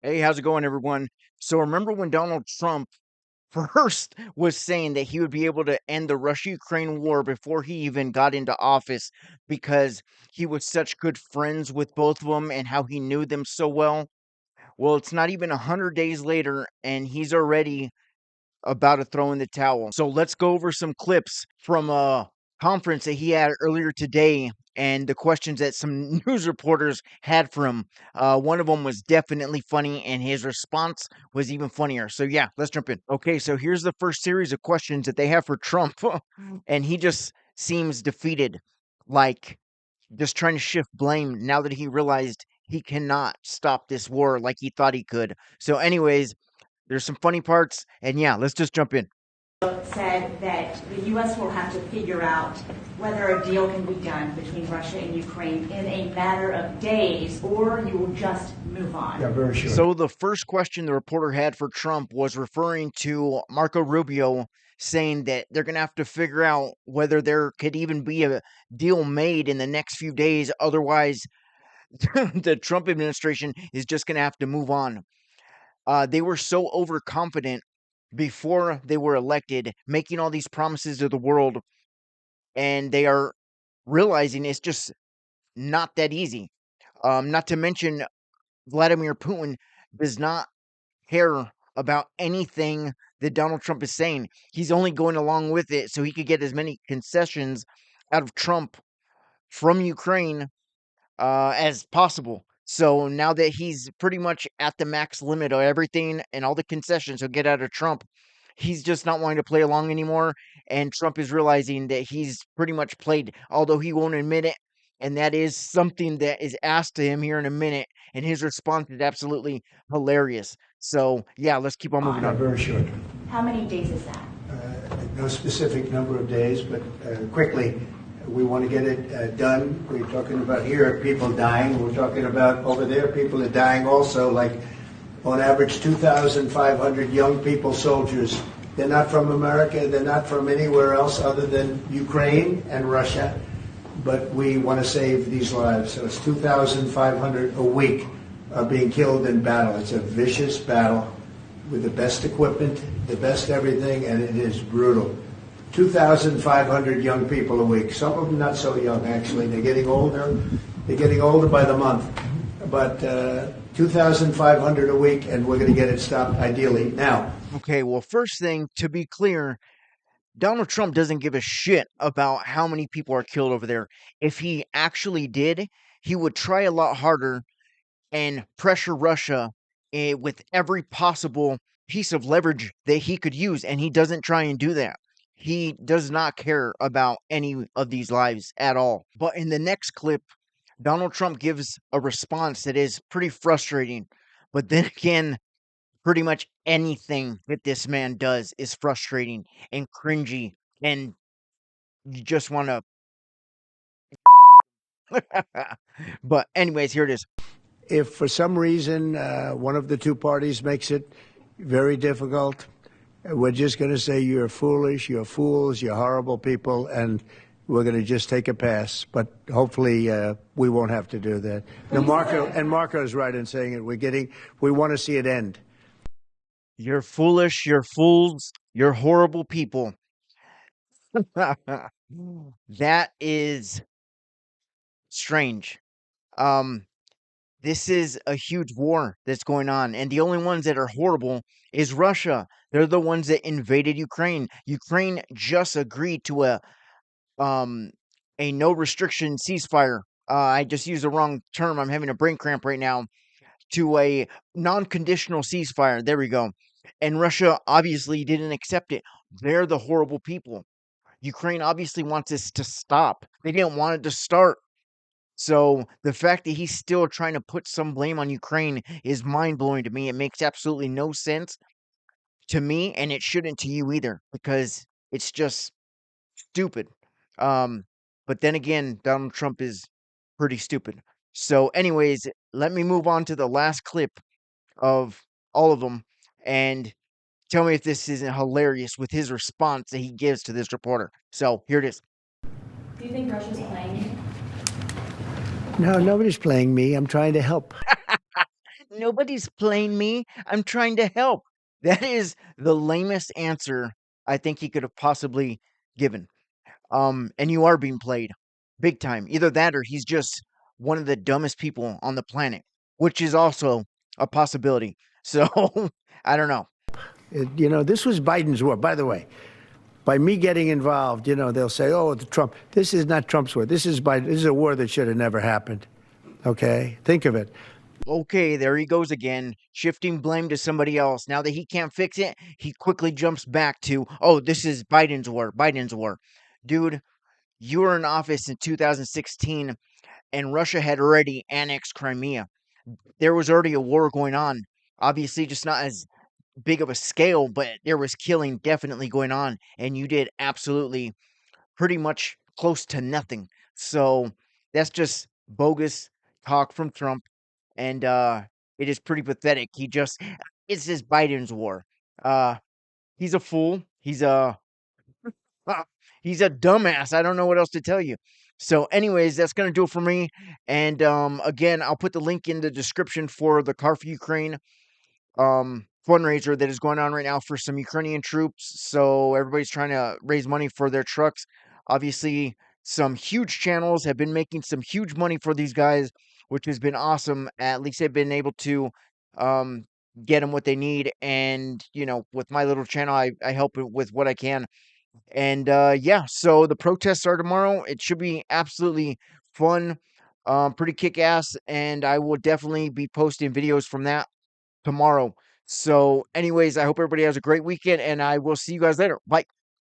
Hey, how's it going, everyone? So remember when Donald Trump first was saying that he would be able to end the Russia-Ukraine war before he even got into office because he was such good friends with both of them and how he knew them so well? Well, it's not even 100 days later, and he's already about to throw in the towel. So let's go over some clips from a conference that he had earlier today and the questions that some news reporters had for him. One of them was definitely funny, and his response was even funnier. So, yeah, let's jump in. Okay, so here's the first series of questions that they have for Trump, and he just seems defeated, like just trying to shift blame now that he realized he cannot stop this war like he thought he could. So, anyways, there's some funny parts, and yeah, let's just jump in. Said that the U.S. will have to figure out whether a deal can be done between Russia and Ukraine in a matter of days, or you will just move on. Yeah, very sure. So the first question the reporter had for Trump was referring to Marco Rubio, saying that they're going to have to figure out whether there could even be a deal made in the next few days. Otherwise, the Trump administration is just going to have to move on. They were so overconfident before they were elected, making all these promises to the world, and they are realizing it's just not that easy. Not to mention, Vladimir Putin does not care about anything that Donald Trump is saying. He's only going along with it so he could get as many concessions out of Trump from Ukraine as possible. So now that he's pretty much at the max limit of everything and all the concessions he'll get out of Trump, he's just not wanting to play along anymore. And Trump is realizing that he's pretty much played, although he won't admit it. And that is something that is asked to him here in a minute. And his response is absolutely hilarious. So, yeah, let's keep on moving Yeah, on. very short. How many days is that? No specific number of days, but quickly, we want to get it done. We're talking about here people dying. We're talking about over there people are dying also, like on average 2,500 young people, soldiers. They're not from America. They're not from anywhere else other than Ukraine and Russia. But we want to save these lives. So it's 2,500 a week are being killed in battle. It's a vicious battle with the best equipment, the best everything, and it is brutal. 2,500 young people a week. Some of them not so young, actually. They're getting older. They're getting older by the month. But 2,500 a week, and we're going to get it stopped ideally now. Okay, well, first thing, to be clear, Donald Trump doesn't give a shit about how many people are killed over there. If he actually did, he would try a lot harder and pressure Russia with every possible piece of leverage that he could use. And he doesn't try and do that. He does not care about any of these lives at all. But in the next clip, Donald Trump gives a response that is pretty frustrating. But then again, pretty much anything that this man does is frustrating and cringy, and you just want to. But, anyways, here it is. If for some reason one of the two parties makes it very difficult, we're just going to say you're foolish, you're fools, you're horrible people, and we're going to just take a pass. But hopefully we won't have to do that. Now, Marco is right in saying it. We want to see it end. You're foolish, you're fools, you're horrible people. That is strange. Um, this is a huge war that's going on, and the only ones that are horrible is Russia. They're the ones that invaded Ukraine. Ukraine just agreed to um a no restriction ceasefire. I just used the wrong term. I'm having a brain cramp right now. To a non-conditional ceasefire. There we go. And Russia obviously didn't accept it. They're the horrible people. Ukraine obviously wants this to stop. They didn't want it to start. So the fact that he's still trying to put some blame on Ukraine is mind blowing to me. It makes absolutely no sense to me, and it shouldn't to you either, because it's just stupid. Um, but then again, Donald Trump is pretty stupid. So, anyways, let me move on to the last clip of all of them and tell me if this isn't hilarious with his response that he gives to this reporter. So, here it is. Do you think Russia's playing you? No, nobody's playing me. I'm trying to help. Nobody's playing me. I'm trying to help. That is the lamest answer I think he could have possibly given. And you are being played big time. Either that or he's just one of the dumbest people on the planet, which is also a possibility. So I don't know. This was Biden's war. By the way, by me getting involved, they'll say, "Oh, the Trump. This is not Trump's war. This is Biden. This is a war that should have never happened." Okay, think of it. Okay, there he goes again, shifting blame to somebody else. Now that he can't fix it, he quickly jumps back to, oh, this is Biden's war, Biden's war. Dude, you were in office in 2016 and Russia had already annexed Crimea. There was already a war going on. Obviously, just not as big of a scale, but there was killing definitely going on. And you did absolutely pretty much close to nothing. So that's just bogus talk from Trump. And it is pretty pathetic. It's just Biden's war. Uh, he's a fool. He's a dumbass. I don't know what else to tell you. So, anyways, that's gonna do it for me. And again, I'll put the link in the description for the Car for Ukraine fundraiser that is going on right now for some Ukrainian troops. So everybody's trying to raise money for their trucks. Obviously, some huge channels have been making some huge money for these guys, which has been awesome. At least they've been able to um get them what they need. And with my little channel, I help it with what I can. And yeah, so the protests are tomorrow. It should be absolutely fun, pretty kick ass, and I will definitely be posting videos from that tomorrow. So, anyways, I hope everybody has a great weekend, and I will see you guys later. Bye.